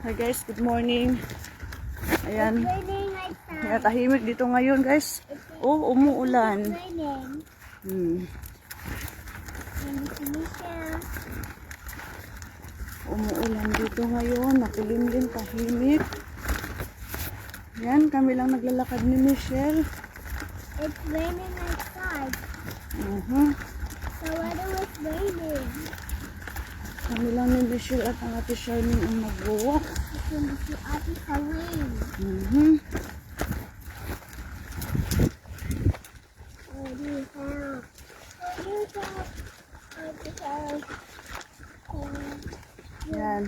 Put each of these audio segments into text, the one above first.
Hi guys, good morning. Ayan. It's raining outside. Tahimik dito ngayon guys. Oh, umuulan. It's raining. And Michelle. Umuulan dito ngayon. Makulimlim, tahimik. Yan, kami lang naglalakad ni Michelle. It's raining outside. So The weather was raining. kami lang ni Michelle at ang ate Charmaine ang mag-walk. It's going to be Ate Halloween. Oh, do you have? Oh, do you have? Ate Halloween. Yan.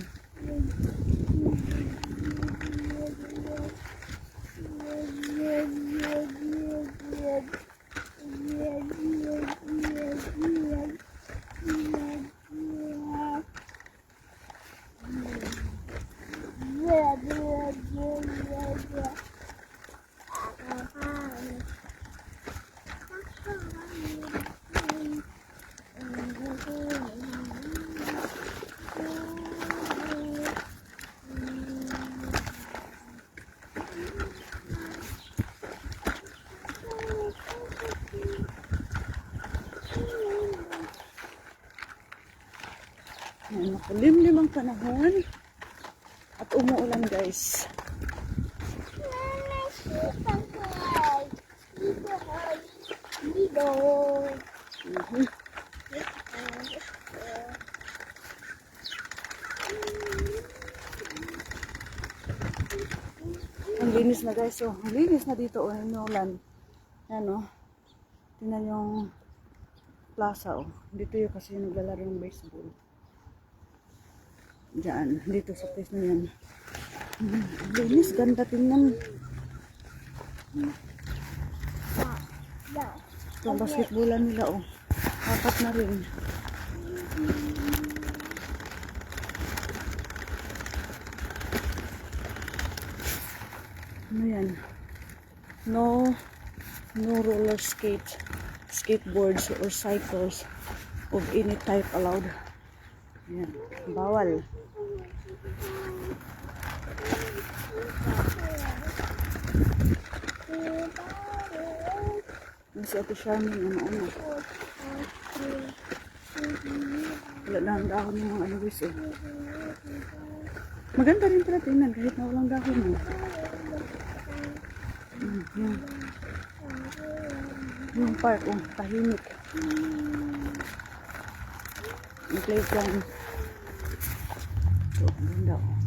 Yan, makulimlim ang panahon. At umuulan guys. Ang linis na guys. Oh, ang linis na dito. Oh, umuulan. Yan oh. Tingnan yung plaza oh. Dito yung kasi naglalaro ng baseball. Diyan, dito sa place na yan. Linis, ganda tingnan. Ito, basketballan nila oh. Apat na rin. Ano yan? No roller skateboards or cycles of any type allowed. Yan, bawal. Si Ate Charmaine, ano. Wala na ang dahon ng mga aluwis eh. Maganda rin pala tingnan kahit na walang dahon mo. Yung park, oh, tahimik. Yung playground. So, ganda oh.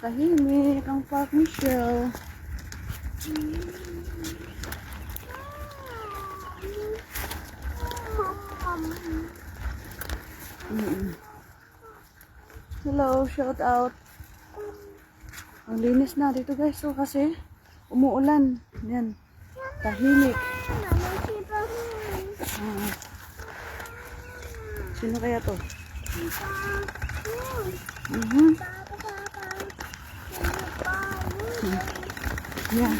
Tahimik ang Park Michelle. Hello, shout out. Ang linis na dito guys, so kasi umuulan. Yan, tahimik. Sino kaya to? Yeah.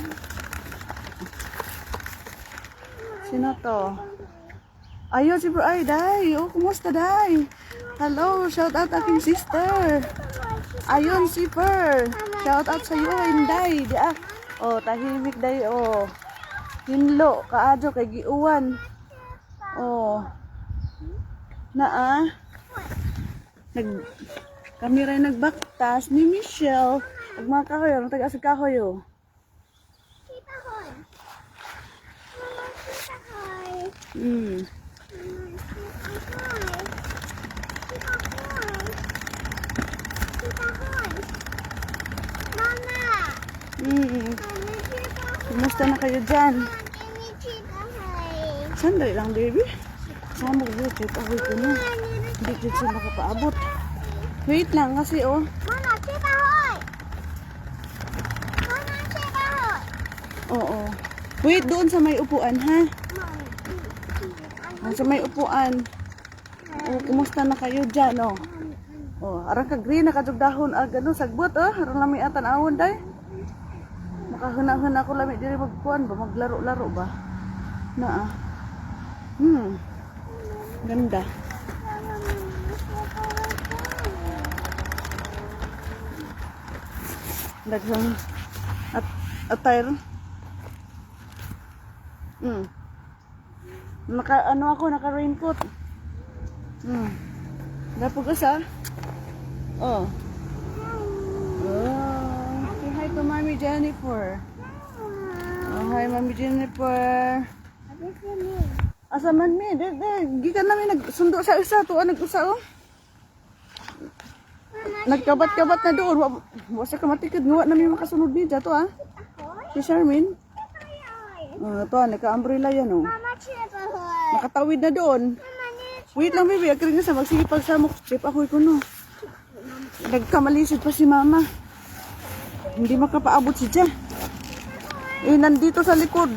Sino to? Ayun si bro. Ay, Day. Oh, kumusta, Day? Hello, shout out aking sister. Ayun si Per. Shout out sa iyo, Day. Di ah. Oh, tahimik, Day. Oh. Hinlo, kaadyo, kay giuwan. Oh. Naa. Kami rin nagbaktas ni Michelle. Pag mga kahoy, ang taga-asag kahoy, oh. Kumusta na kayo dyan? Sandali lang, baby. Sama ko dito. Ahoy ko na. Hindi dito siya makapaabot. Wait lang kasi, oh. Oo. Wait, doon sa may upuan, ha? Sa may upuan. Oh, kumusta na kayo dyan, oh? Oh, arang ka green, nakadugdahon, ano, sagbot, oh. Arang lami atan awon, day. makahana-hana ko lamig diri magkuan ba, maglaro-laro ba. Na ganda. Daghang attire. Naka raincoat. Dapugas ah. Oh. Say hi to Mommy Jennifer. Oh, hi Mommy Jennifer. Asa man mi? Gikan namin nagsundo sa isa to, nag-usa oh. Nagkabat-kabat na doon. Wasa ka matikid nga namin makasunod ni to ah. Si Charmin. Ito, naka-umbrella yan oh. Nakatawid na doon. Wait lang baby, akirin nga sa magsipag sa muk. Chip ako ko no. Nagkamalisod pa si mama. Hindi makapaabot si Jah. Nandito sa likod.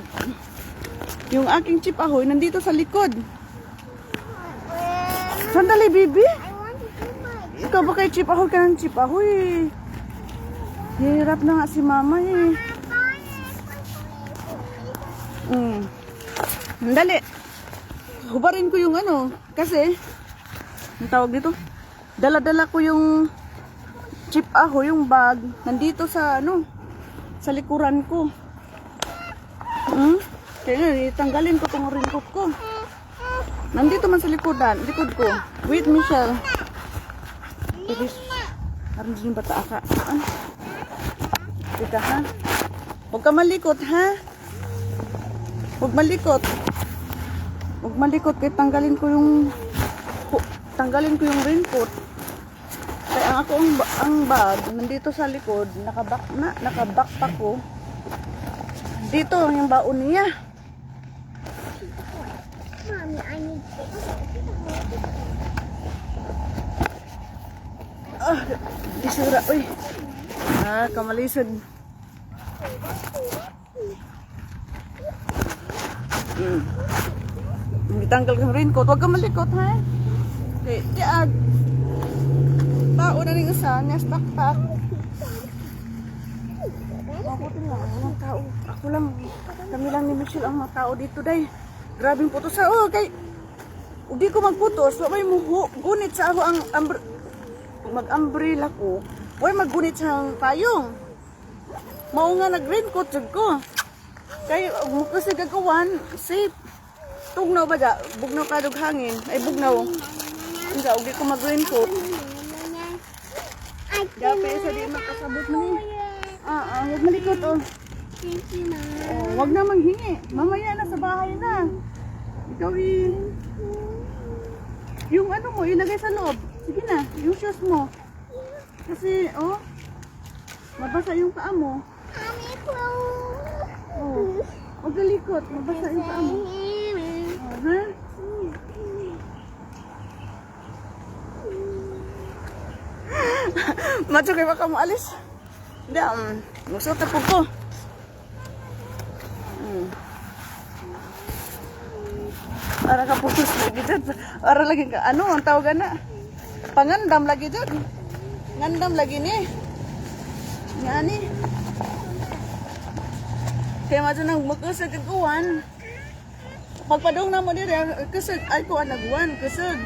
Yung aking chip ahoy, nandito sa likod. Sandali baby. Ikaw ba kay chip ahoy ka ng chip ahoy? Hirap na nga si mama eh. Dali. Hubarin ko yung ano. Kasi, ang tawag dito, dala-dala ko yung chip ahoy, yung bag. Nandito sa ano, sa likuran ko. Kaya tanggalin ko tong raincoat ko. Nandito man sa likod ko. Wait, Michelle. Parang din bata ka. Teka ha. Huwag ka malikot ha. Huwag malikot. Huwag malikot kaya tanggalin ko yung raincoat. Kaya ang bag nandito sa likod, nakabackpack ko. Dito yung baon niya. Mommy, I need Disura, uy. Kamalisod. Ditanggal ka raincoat. Huwag ka malikot, ha? Okay, diag. Tao na rin isa, niyas backpack. Mabuti lang, walang tao. Ako lang, kami lang ni Michelle ang mga tao dito, day. Grabing putos sa, kay, hindi ko magputos, may gunit sa ako ang mag-umbrella ko, maggunit sa payong. Mao nga nag-raincoat jud ko. Kay kasi gagawan, safe. Tugnaw ba da? Bugnaw ka dog hangin. Ay bugnaw. Hindi ug ko mag-raincoat. Dapat sa di makasabot mo ni. Huwag malikot oh. Huwag na manghingi. Mamaya na sa bahay na. Ikaw yung ano mo, ilagay sa loob. Sige na, yung shoes mo. Kasi, mabasa yung paa mo. Huwag galikot, mabasa yung paa mo. Ha? Macho kayo baka mo alis. Hindi, musot na po ko. Para ka putus lagi dyan. Para lagi ka, ang tawagan na? Pangandam lagi dyan. Ngandam lagi ni. Nga ni. Kaya macho nang magkasag kagawan. Pagpadong na mo nila, kasag, ay ko nagwan, kasag.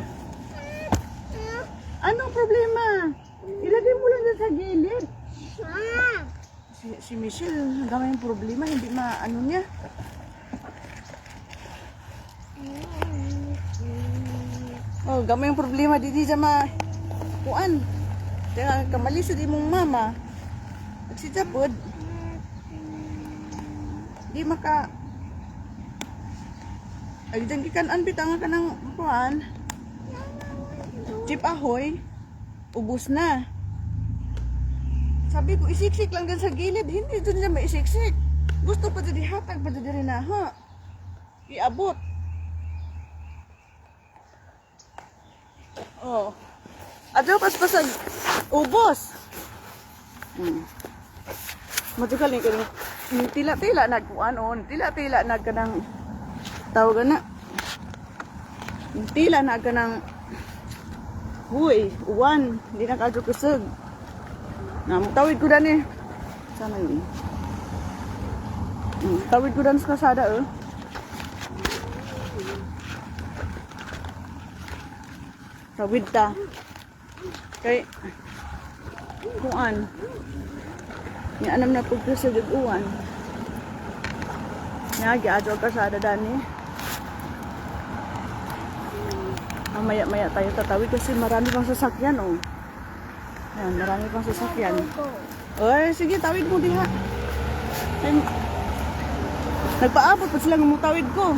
Anong problema? Ilagay mo lang dyan sa gilid. Si Michelle, ang dami yung problema, hindi maano niya. Gamay yung problema, di siya kuan. Kaya kamali sa di mong mama. At si Japod, di maka ay dyan kikanan bitanga ka ng kuan. Chip ahoy, ubus na. Sabi ko, isiksik lang dyan sa gilid. Hindi dyan niya maisiksik. Gusto pa dyan hatag pa dyan rin na, ha? Iabot. Adyo paspasag. Ubos. Matugal ni kanang tila-tila nagkuan tila-tila nagkanang tawagan na. Tila na kanang huy, uwan, hindi na kadyo kusog. Mutawid ko dani. Sana yun. Tawid ko dan sa kasada oh. Tawid ta. Kay kuan. Nya anam na pugto sa duguan. Nya giadto ka sa dani. Maya-maya tayo tatawid kasi marami pang sasakyan oh. Ayan, marami pang sasakyan. Oy, sige tawid mo diha. Ay, nagpaabot pa sila ng tawid ko.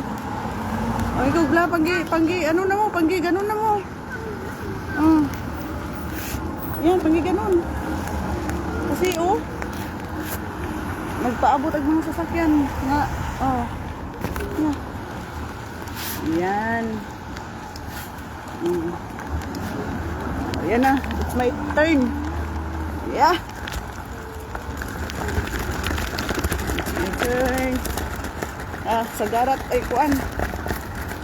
Ay, ikaw bla panggi ano na mo, panggi ganun na mo. Yan, panggi ganun. Kasi oh, nagpaabot ang mga sasakyan nga, oh. Yan. Ayan na, it's my turn. Yeah. It's my turn. Sa garat ay kuan.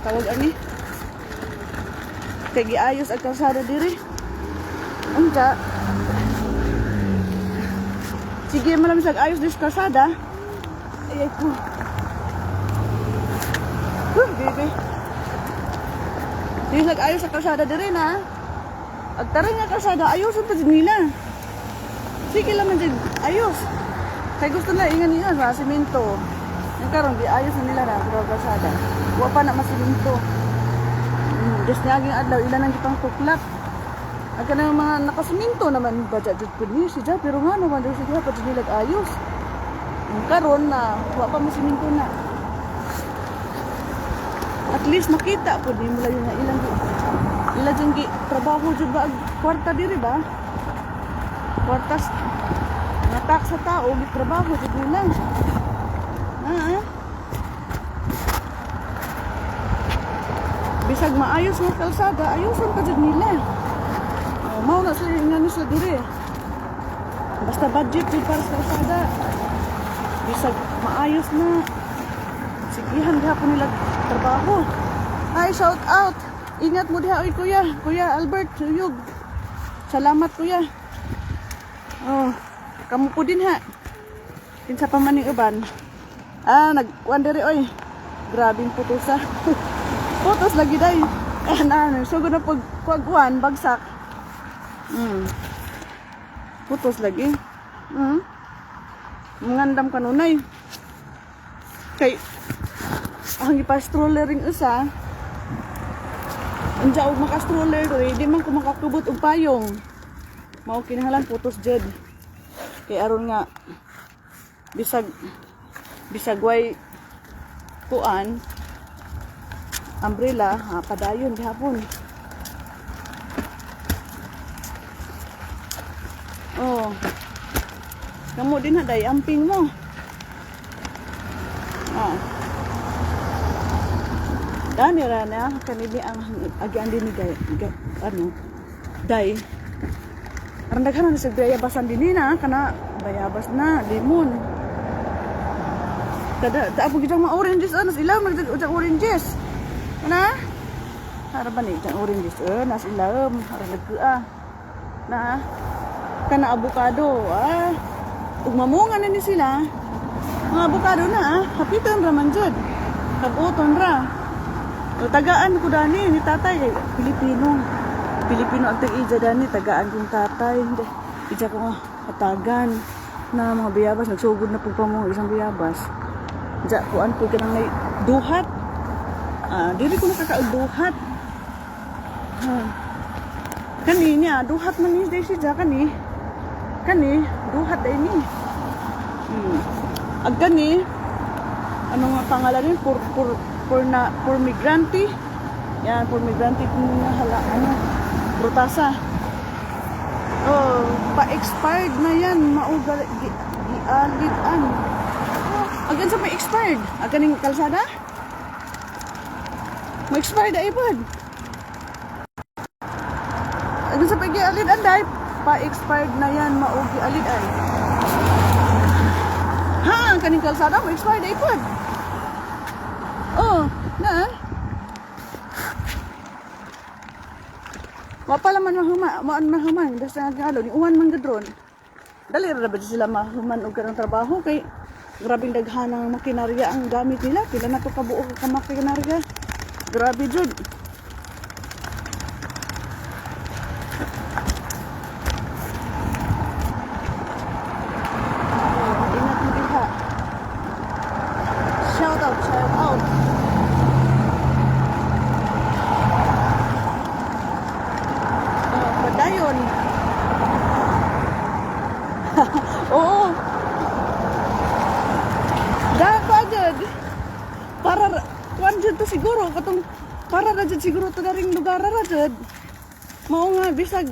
Tawag ani. Kay giayos ang kalsada diri. Unta. Sige man lang sag ayos dis kalsada. Ay ko. Baby. Di sag ayos sa kalsada diri na. Agtara nga kalsada ayoson pa jud nila. Sige lang man jud ayos. Kay gusto na ingan niya sa semento. Yung karon di ayos na nila na sa kalsada. Wa pa na masemento. Des naging adlaw ilan ang gipang tuklap. Aga na mga nakasemento naman badya jud pud ni siya pero nga naman daw siya pa jud nila ayos. Yung karon na wa pa masemento na. At least makita po di mo lang yung ilang dyan trabaho dyan ba kwarta diri ba? Kwartas natak sa tao trabaho dyan nila. Bisag maayos ng kalsada ayoson pa dyan nila. Mao na sila yung nano sila diri. Basta budget dyan para sa kalsada. Bisag maayos na sigihan gahapon nila trabaho. Hi, shout out. Ingat mo diha oy kuya. Kuya Albert Suyog. Salamat kuya. Oh, kamu po din ha. Kinsa pa man ning uban. Nagkuan diri oy. Grabing putusa. Putos lagi day. Sugod na pag kuan bagsak. Putos lagi. Mangandam kanunay. Kay ang ipa-stroller ring isa. Unja og maka-stroller di man ko makakubot og payong. Mao kinahanglan putos jud. Kay aron nga bisag way kuan umbrella padayon gihapon. Oh. Kamu din na day amping mo. Dani rana kanini ang agian din ni day. Aron daghan na sa bayabasan din na kana bayabas na limon. Kada apo gidang mga oranges nas ilaw magdag oranges. Ana? Para ba ni oranges nas ilaw aron nagkua. Na kana avocado ug mamunga na ni sila. Mga avocado na hapiton ra man jud. Kabuton ra. Tagaan ko dani ni tatay Pilipino ang tag-ija dani tagaan kong tatay ija ko katagan na mga biyabas nagsugod na pugpa mo isang biyabas ija kuan ko kanang duhat dili ko nakakaduhat kani niya duhat man ni siya kani duhat ay ni ag kani ano nga pangalan ni for migrante. Yan, for migrante kung hala, prutasa. Oh, pa-expired na yan. Maugal, gialitan. Agan sa may expired? Agan ng kalsada? Ma-expired ay ipad. Agan sa pag-gialitan dahil pa-expired na yan. Maugi alid ay. Ha, kaning kalsada, ma-expired ay ipad. Oh, na. Wapala man mahuman, basta nagalo ni uwan man gadron. Dali ra ba sila mahuman og kanang trabaho kay Grabing daghan ng makinarya ang gamit nila. Pila na to kabuo ka makinarya. Grabe jud. Ingat mo diha. Shout out, shout out. Padayon. Oo. Dapat jud. Para kuan jud to siguro katong para ra jud siguro to daring lugar ra jud. Mao nga bisag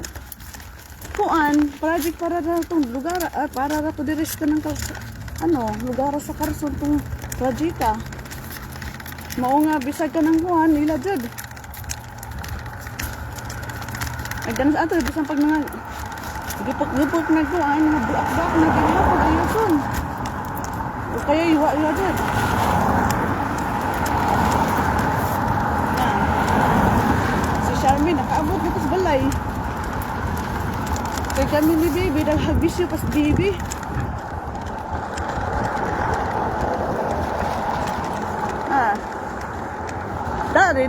kuan project para ra tong lugar para ra to diri sa kanang lugar sa Carson tong projecta. Mao nga bisag kanang kuan nila jud. Agdan sa ato bisan pag mga gipok na kuan nga buak-buak na gihapon ayoson. O kaya iwa jud. Si Charmin nakaabot dito sa balay. Kaya kami ni Bibi naghabisyo pas Bibi. Dari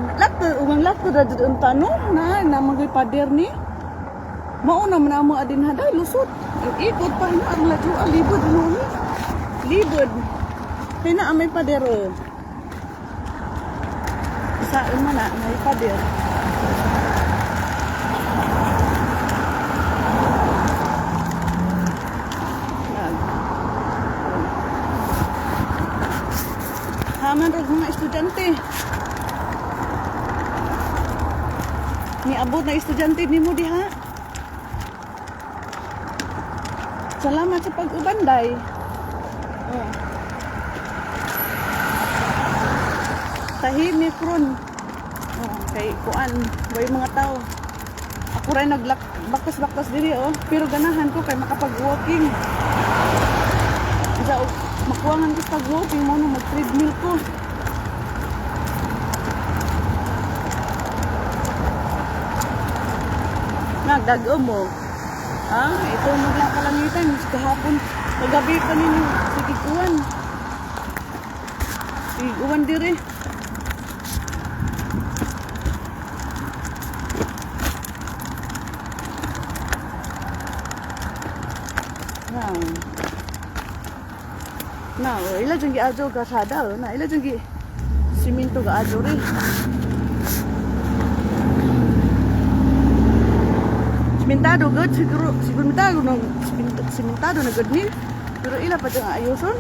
umang lakto da jud ang tanong na magoy pader ni. Mao na man amo adin haday lusot. Ikot pa na ang ladyo libod ni. Libod. Kay na may pader. Sa man na may pader. Haman ro mga estudyante. Niabot na estudyante nimo diha. Salamat sa pag-ubanday. Oh. Tahimik ron. Oh, kay kuan, way mga tao. Ako rin nagbaktas-baktas diri oh, pero ganahan ko kay makapag-walking. Isa makuwangan ko pag-walking mo no mag-treadmill ko. Nagdago mo. Ito maglang kalangitan. Kahapon, kagabi pa ninyo. Sige kuwan. Sige kuwan dire. Ila dyan gi-adyo kasada. Ila dyan gi-siminto ga-adyo rin. Simentado good siguro simentado na good ni pero ila pa dyan ayoson.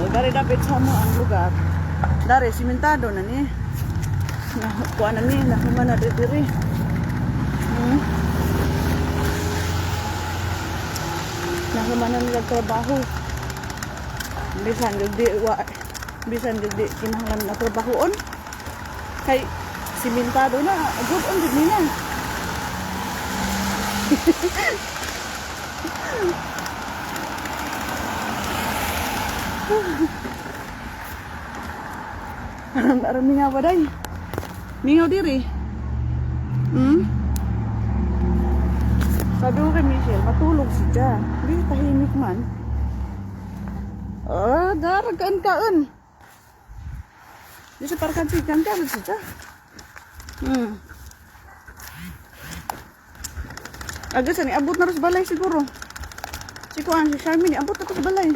Dari dapat sama ang lugar dari simentado na ni kuha na ni nakuman na diri nakuman na nila trabaho bisan gudi kinahanglan na trabahoon kay simentado na, good on din nila. Aram mingaw ba day? Mingaw diri? Sabi ko kay Michelle, matulog siya. Hindi, tahimik man. Daragan. Di siya parkan siya, kan siya. Agad sa ni abot na rin sa balay siguro. Si Kuan, si Charmin, abot na rin sa balay.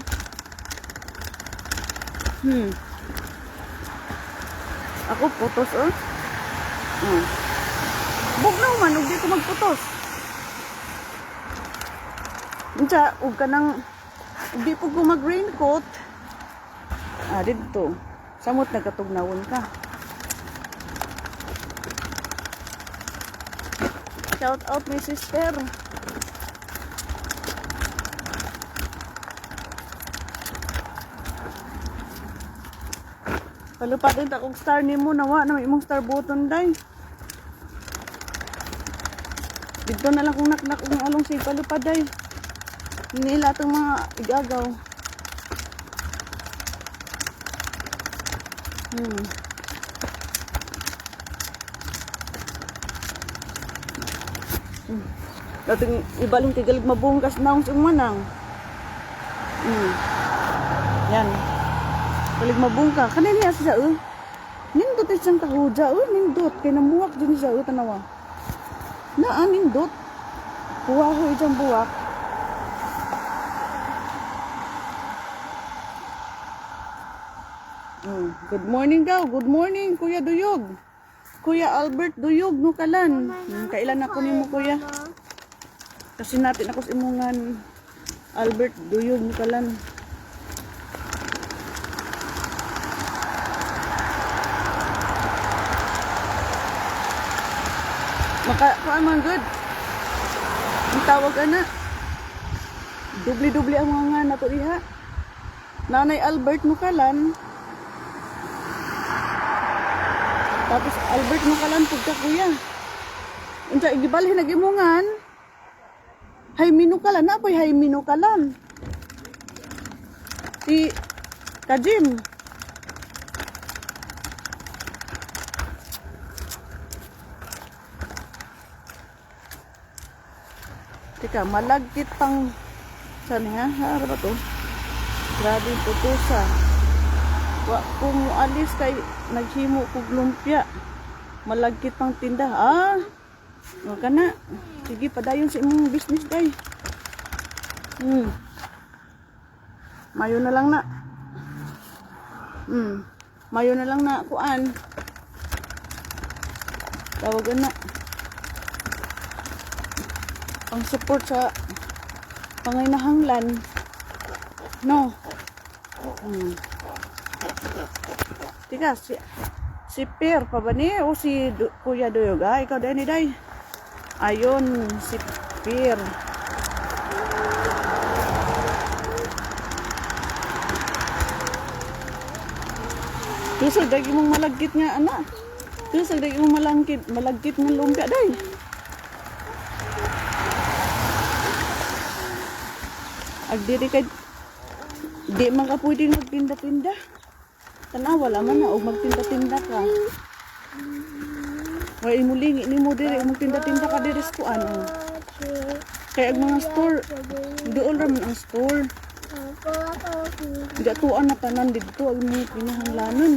Ako putos Bugnaw man, huwag di ko magputos. Diyan, huwag ka nang, huwag di po ko mag-raincoat. Dito. Samot nagkatugnawon ka. Shout out my sister. Palupat din akong star nimo nawa na may imong star button day. Dito na lang kung naknak ng along si palupad day. Nila itong mga igagaw. Dating ibaling tigalig mabungkas na ang manang. Yan. Kalig mabungka. Kanina niya siya, nindot isang kahudya, nindot. Kaya namuwak din siya, tanawa. Nindot. Buwaho isang buwak. Good morning daw. Good morning, Kuya Duyog. Kuya Albert Duyog, no kalan. Kailan ako ni mo, Kuya? Kasi natin ako sa imungan Albert Duyog, no kalan. Kuan man good. Ang tawag ana. Dubli-dubli ang mga nato diha. Nanay Albert Nukalan. Tapos Albert Nukalan pugka kuya. Unsa igibalhin nagimungan? Hay minukalan na poy hay minukalan. Si Kajim. Teka, malagkit pang saan nga? Ano ba to? Grabe putusa. Wa kung alis kay naghimo kog lumpia. Malagkit pang tinda. O kana. Sige, padayon sa imong business day. Mayo na lang na. Mayo na lang na kuan. Tawagan na. Ang support sa panginahanglan. No. Tika, si Per pa ba ni? O si Kuya Duyog? Ikaw din ni Day. Ayun, si Per. Tusog, dagi mong malagkit nga, anak. Tusog, dagi mong malagkit nga lumpia, Day. Agdiri kay di man ka pwedeng magtinda-tinda. Tanawa laman na og magtinda-tinda ka. Wa imulingi nimo diri magtinda-tinda ka diri sa kuan. Kay ang mga store duol ra man ang store. Di tuan na tanan didto ang mga pinahanglanon.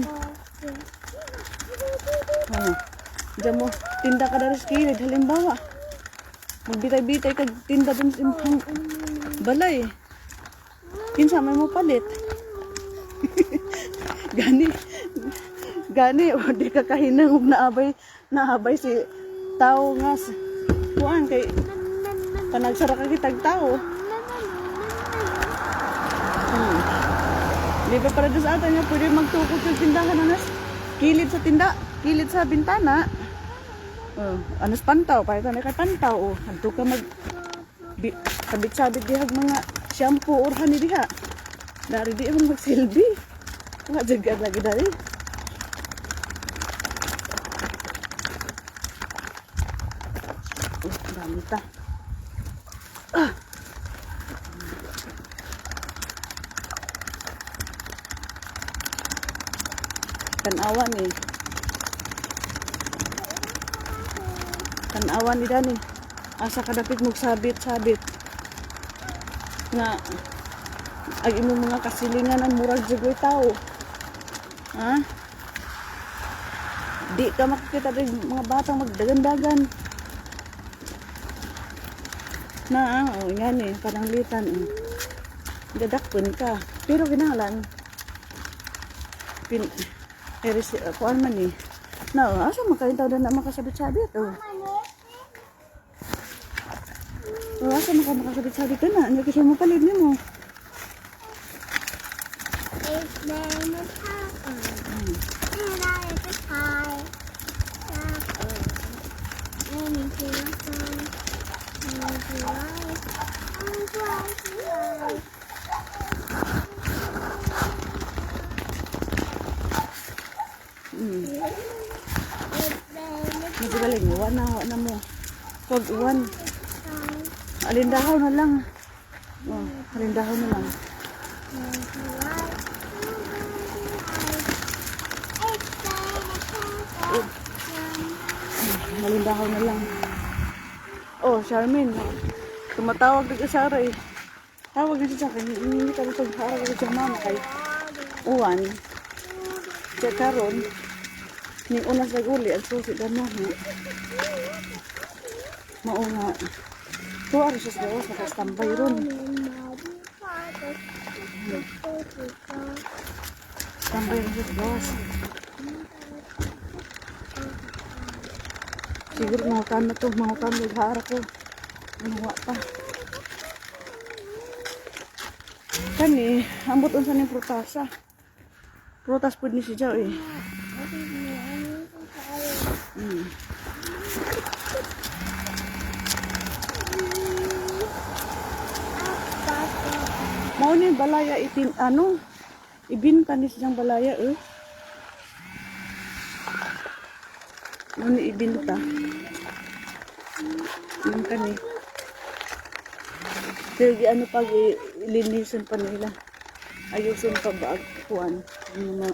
Diyan mo tinda ka diri sa kilid halimbawa. Magbitay-bitay kag tinda dun sa imong balay. Kinsa may mo palit. Gani o di ka kahinang og naabay si tao nga kuan kay panagsara ka kitag tao. Di ba para sa atin nga pwede magtukod sa tindahan anas kilid sa tinda, kilid sa bintana. Anas pantaw, palitan kay pantaw. Adto ka mag sabit-sabit dihag mga shampoo or honey diha. Dari di man magsilbi. Nga jaga lagi dari. Dami ta. Tanawa ni. Tanawa ni Dani. Asa kadapit mong sabit-sabit. Nga ang imong mga kasilingan ang murag jugoy tao. Ha? Di ka makikita rin mga batang magdagan-dagan. Yan parang litan. Dadakpon ka. Pero kinahanglan kuan man eh. Asa makalintaw na makasabit-sabit. Asa makasabit-sabit ka na. Ano kasi mo palid ni mo? Magaling, iwan na mo. Huwag iwan. Alindahaw na lang. Alindahaw na lang. Alindahaw na lang. Oh, Charmin. Tumatawag na ka Sara eh. Tawag na siya sa akin, hindi ka ito harap ko siya mama kay uwan. Siya karon, ni una sa guli, ang susi ka na. Maunga. Tuwari siya sa gawas, nakastambay ron. Tambay ron siya sa gawas. Siguro mahutan na to, mahutan na harap ko. Manuwa pa. Kani, ambot unsa ning prutasa. Prutas pud ni siya eh. Mao ni balaya itin ano? Ibinta ni siyang balaya eh. Mao ni ibinta. Yung kani. Sige, ano pag ilinisin pa nila. Ayusin pa ba kuan. Ano na.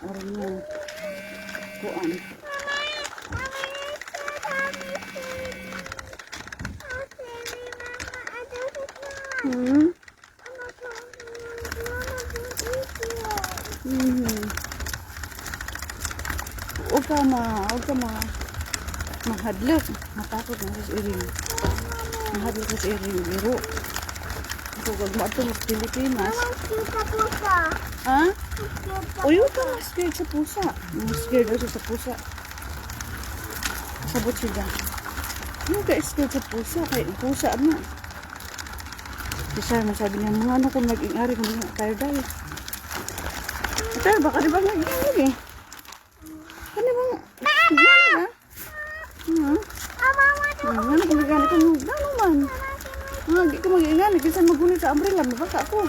Aron na. Kuan. Huwag ka mahadlok. Matakot na sa iring. Mahadlok na sa iring. Biro. Ako huwag mo ito sa Pilipinas. Ha? O yun ka mas scared sa pusa. Mas scared daw siya sa pusa. Sabot siya. Ano ka scared sa pusa? Kaya pusa na. Kasi masabi niya, mga ano kung mag-ingari kung mga tayo dahil. Pero baka di ba mag-ingari eh? Ano bang? Ano ba? Ano kung nagani ko? Ano man? Hindi ko mag-ingari. Kasi magunit sa umbrella. Mabasa ako.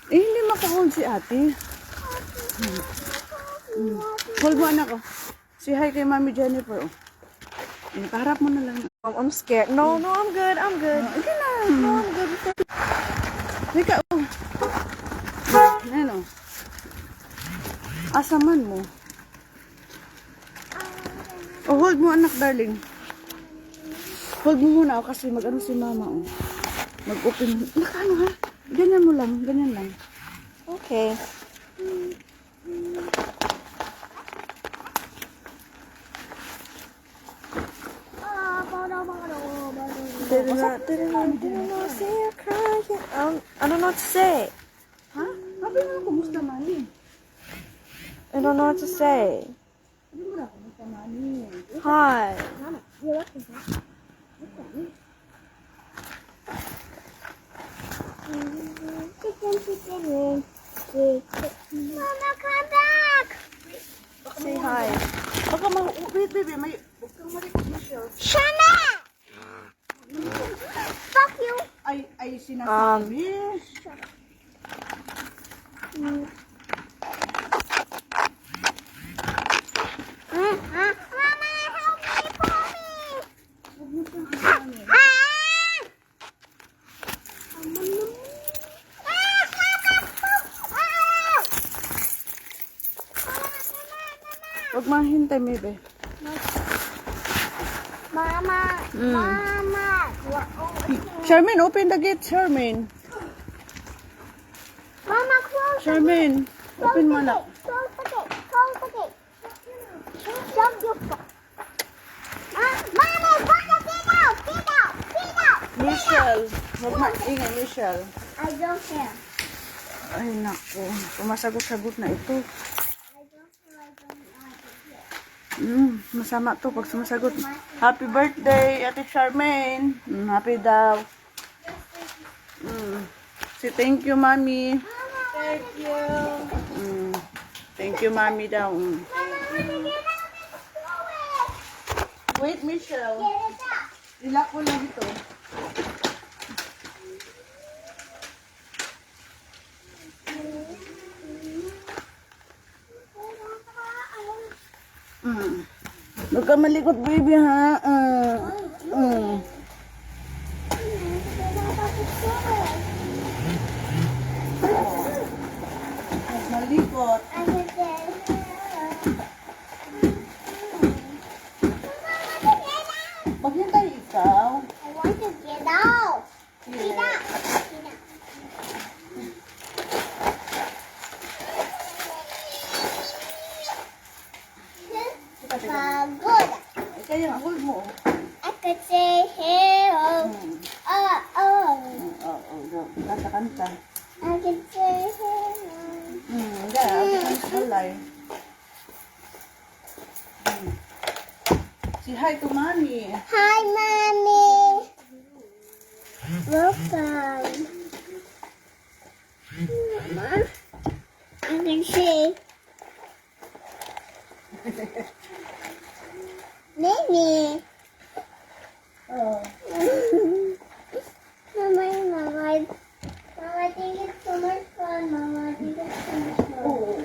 Eh, hindi makahold si ate. Hold mo anak ko. Say hi kay Mami Jennifer. Nakaharap mo na lang. I'm scared. No, I'm good. I'm good. Okay na. No, I'm good. Ika, oh. Ano? Asaman mo. Oh, hold mo anak, darling. Hold mo muna kasi mag-ano si mama, oh. Mag-open. Nakano ha? Ganyan mo lang. Ganyan lang. Okay. Didn't know say you're crying. I don't know what to say. Ha? Sabi mo, kumusta mani? I don't know what to say. Sabi mo na, kumusta mani? Hi. Mama, come back. Say hi. Baka wait, baby. Huwag kang ma-recognition. Shana! Fuck you. Ay, sinasabi. Mama, help me, mommy. Huwag mo siyang kasama. Huwag mahintay, baby. Mama, Mama. Charmaine, open the gate, Charmaine. Mama, close Charmaine, open mo na. Close the gate. Close the gate. Shut your fuck. Mama, put the feet out. Feet out. Feet out. Michelle, huwag maingay, Michelle. I don't care. Ay, naku. Pumasagot-sagot na ito. I don't care. I don't like it. Masama to pag sumasagot. Happy birthday, Ate Charmaine. Happy daw. Say thank you, Mami. Thank you. Thank you, Mami daw. Mama, when you get out, Wait, Michelle. get it out. Ilak ko lang ito. Huwag ka malikot, baby, ha? Malikot. Pagod. Ay, kaya ang hold mo. I could say hello. Oh, oh. Oo, kanta-kanta. I could say hello. Hindi, abot ang salay. Say hi to mommy. Hi, Mommy. Welcome. Mama, I can say. Mimi. Oh. Mama, I think it's so much fun, Mama. I think it's so much fun. Oo.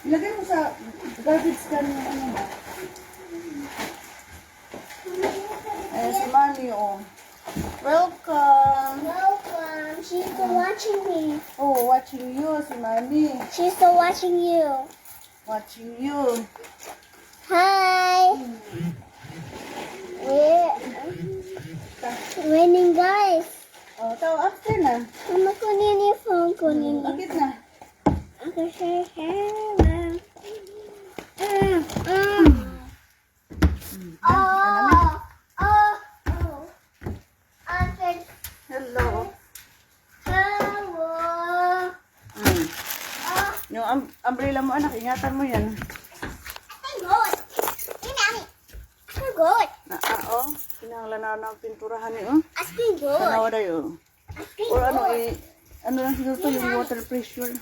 Ilagay mo sa garbage can yung ano mo. Ayan si mommy, oh. Welcome. Welcome. She's still watching me. Oh, watching you, si mommy. She's still watching you. Watching you. Hi. We're winning, guys. Oh, tao after na. Mama, kunin yung phone. Kunin niyo. Bakit na? I can say hello. Oh. I can Hello. hello. Yung umbrella mo, anak, ingatan mo yan. I'm good. I'm good. Oh. Kinahanglan na ng pinturahan niyo, oh. I'm good. Tanawa na yun. I'm Or ano, good. ano lang siguro to, yung water pressure.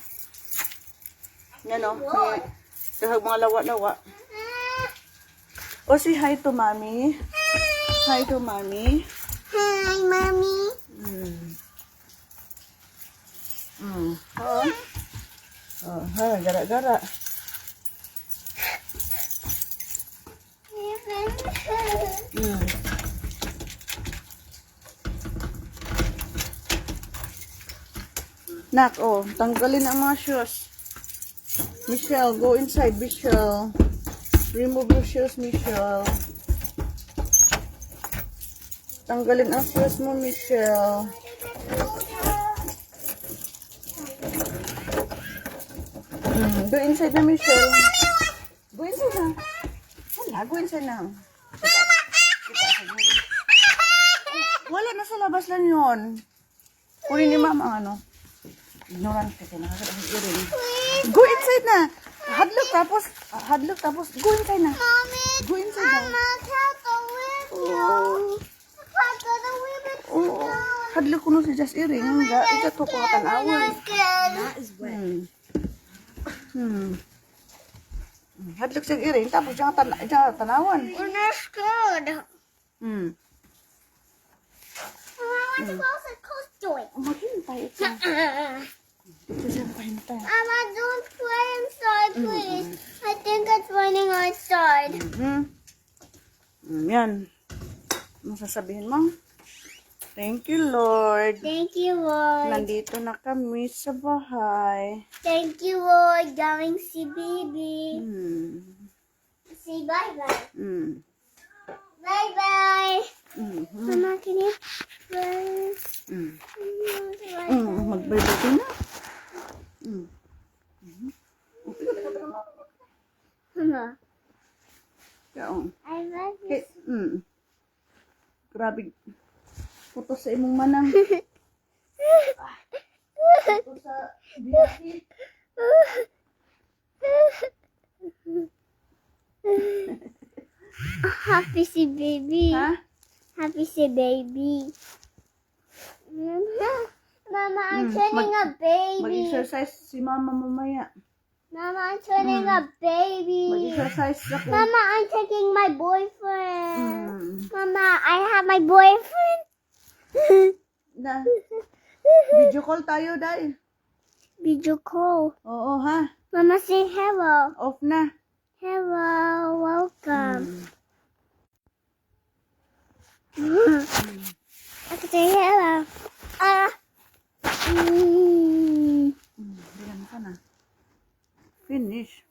Yan, oh. Kahag mga lawa-lawa. O, say hi to mommy. Hi to mommy. Hi, Mommy. Oh. Oh, ha, gara-gara. Nak, oh, tanggalin ang mga shoes. Michelle, go inside, Michelle. Remove your shoes, Michelle. Tanggalin ang shoes mo, Michelle. Go inside na, Michelle. Go inside na. Wala, go inside na. Wala, nasa labas lang yun. Kunin ni mama ang ano. Ignorant ka, nakakita ng earring. Go inside na. Hadlock tapos, go inside na. Mommy, Go inside na. I'm not out the window. I got the window. Oo. Hadlock ko no si Just earring. Ika to ko tanawan. Hadlock siya earring tapos siya tanawan. We're not scared. I want to close the coast joint. Maghintay ito. Ito siya pahintay. Mama, don't play inside, please. I think it's raining outside. Yan. Ano sasabihin mo? Thank you, Lord. Thank you, Lord. Nandito na kami sa bahay. Thank you, Lord. Going see baby. Say bye-bye. Bye-bye. Mama, can you play? Magbay-bay ka na. Mama, Kaong. I love you. Okay. Grabe. Puto sa imong manang. Puto sa biyahe. Happy si baby. Ha? Happy si baby. Mama, I'm turning a baby. Mag-exercise si mama mamaya. Mama, I'm turning a baby. Mag-exercise ako. Mama, I'm taking my boyfriend. Mama, I have my boyfriend. Na. Video call tayo, dahil. Video call. Oo, ha? Mama, say hello. Off na. Hello, welcome. I can say hello. Bilang ka na. Finish.